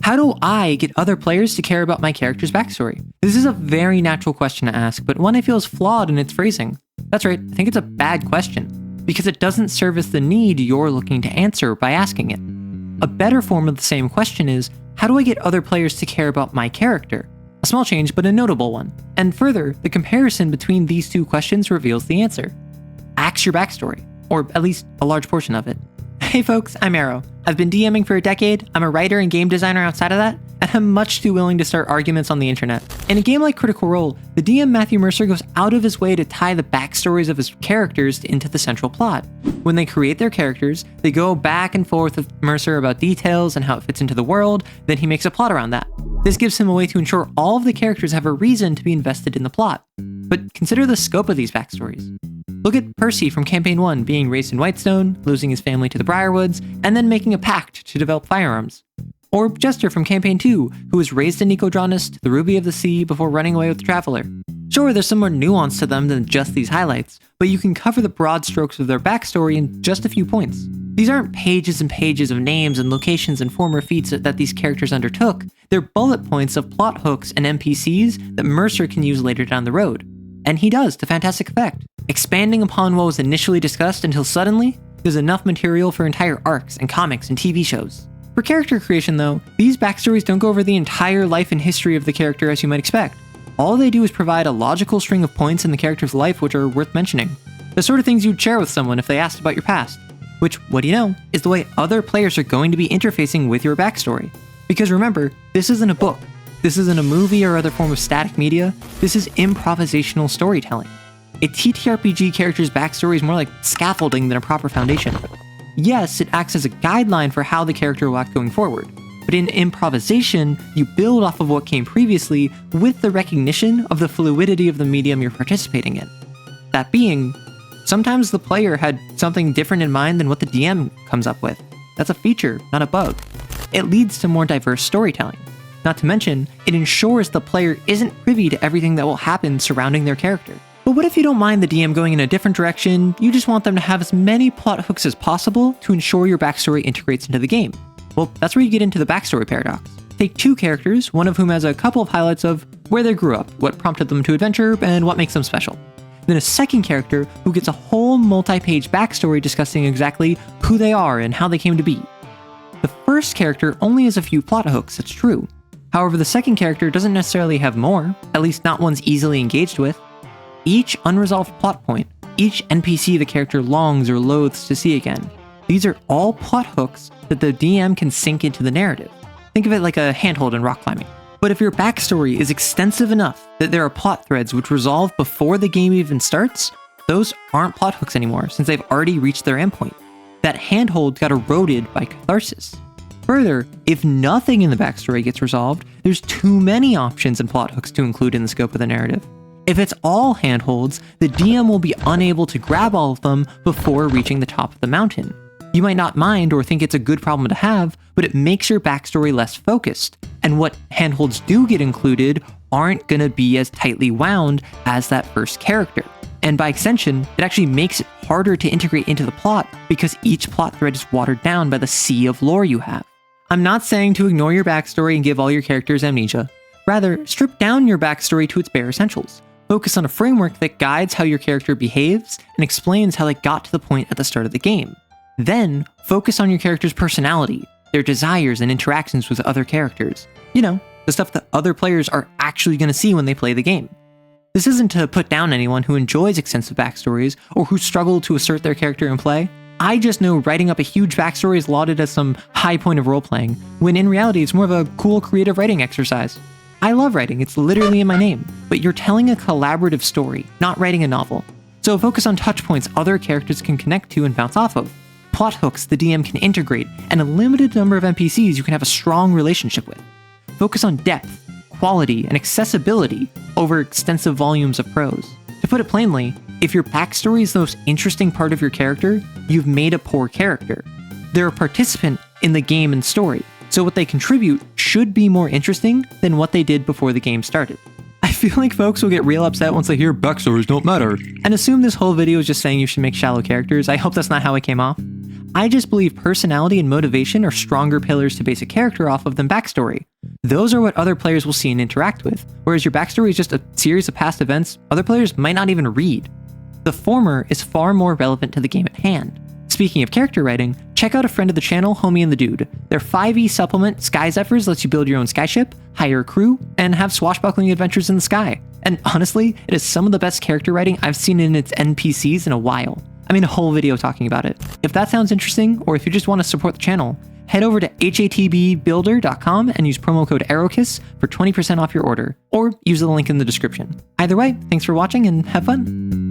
How do I get other players to care about my character's backstory? This is a very natural question to ask, but one I feel is flawed in its phrasing. That's right, I think it's a bad question, because it doesn't service the need you're looking to answer by asking it. A better form of the same question is, how do I get other players to care about my character? A small change, but a notable one. And further, the comparison between these two questions reveals the answer. Axe your backstory, or at least a large portion of it. Hey folks, I'm Arrow. I've been DMing for a decade, I'm a writer and game designer outside of that, and I'm much too willing to start arguments on the internet. In a game like Critical Role, the DM Matthew Mercer goes out of his way to tie the backstories of his characters into the central plot. When they create their characters, they go back and forth with Mercer about details and how it fits into the world, then he makes a plot around that. This gives him a way to ensure all of the characters have a reason to be invested in the plot. But consider the scope of these backstories. Look at Percy from Campaign 1 being raised in Whitestone, losing his family to the Briarwoods, and then making a pact to develop firearms. Or Jester from Campaign 2, who was raised in Nicodranas to the Ruby of the Sea before running away with the Traveler. Sure, there's some more nuance to them than just these highlights, but you can cover the broad strokes of their backstory in just a few points. These aren't pages and pages of names and locations and former feats that these characters undertook, they're bullet points of plot hooks and NPCs that Mercer can use later down the road. And he does to fantastic effect, expanding upon what was initially discussed until suddenly, there's enough material for entire arcs and comics and TV shows. For character creation though, these backstories don't go over the entire life and history of the character as you might expect. All they do is provide a logical string of points in the character's life which are worth mentioning. The sort of things you'd share with someone if they asked about your past. Which, what do you know, is the way other players are going to be interfacing with your backstory. Because remember, this isn't a book. This isn't a movie or other form of static media, this is improvisational storytelling. A TTRPG character's backstory is more like scaffolding than a proper foundation. Yes, it acts as a guideline for how the character will act going forward, but in improvisation, you build off of what came previously with the recognition of the fluidity of the medium you're participating in. That being, sometimes the player had something different in mind than what the DM comes up with. That's a feature, not a bug. It leads to more diverse storytelling. Not to mention, it ensures the player isn't privy to everything that will happen surrounding their character. But what if you don't mind the DM going in a different direction, you just want them to have as many plot hooks as possible to ensure your backstory integrates into the game? Well, that's where you get into the backstory paradox. Take two characters, one of whom has a couple of highlights of where they grew up, what prompted them to adventure, and what makes them special. Then a second character who gets a whole multi-page backstory discussing exactly who they are and how they came to be. The first character only has a few plot hooks, that's true. However, the second character doesn't necessarily have more, at least not ones easily engaged with. Each unresolved plot point, each NPC the character longs or loathes to see again, these are all plot hooks that the DM can sink into the narrative. Think of it like a handhold in rock climbing. But if your backstory is extensive enough that there are plot threads which resolve before the game even starts, those aren't plot hooks anymore since they've already reached their endpoint. That handhold got eroded by catharsis. Further, if nothing in the backstory gets resolved, there's too many options and plot hooks to include in the scope of the narrative. If it's all handholds, the DM will be unable to grab all of them before reaching the top of the mountain. You might not mind or think it's a good problem to have, but it makes your backstory less focused, and what handholds do get included aren't gonna be as tightly wound as that first character. And by extension, it actually makes it harder to integrate into the plot because each plot thread is watered down by the sea of lore you have. I'm not saying to ignore your backstory and give all your characters amnesia. Rather, strip down your backstory to its bare essentials. Focus on a framework that guides how your character behaves and explains how they got to the point at the start of the game. Then, focus on your character's personality, their desires and interactions with other characters. You know, the stuff that other players are actually going to see when they play the game. This isn't to put down anyone who enjoys extensive backstories or who struggle to assert their character in play. I just know writing up a huge backstory is lauded as some high point of role-playing, when in reality it's more of a cool creative writing exercise. I love writing, it's literally in my name, but you're telling a collaborative story, not writing a novel. So focus on touch points other characters can connect to and bounce off of, plot hooks the DM can integrate, and a limited number of NPCs you can have a strong relationship with. Focus on depth, quality, and accessibility over extensive volumes of prose. To put it plainly, if your backstory is the most interesting part of your character, you've made a poor character. They're a participant in the game and story, so what they contribute should be more interesting than what they did before the game started. I feel like folks will get real upset once they hear backstories don't matter, and assume this whole video is just saying you should make shallow characters. I hope that's not how it came off. I just believe personality and motivation are stronger pillars to base a character off of than backstory. Those are what other players will see and interact with, whereas your backstory is just a series of past events other players might not even read. The former is far more relevant to the game at hand. Speaking of character writing, check out a friend of the channel, Homie and the Dude. Their 5e supplement, Sky Zephyrs, lets you build your own skyship, hire a crew, and have swashbuckling adventures in the sky. And honestly, it is some of the best character writing I've seen in its NPCs in a while. I made a whole video talking about it. If that sounds interesting, or if you just want to support the channel, head over to hatbbuilder.com and use promo code ARROWKISS for 20% off your order, or use the link in the description. Either way, thanks for watching and have fun!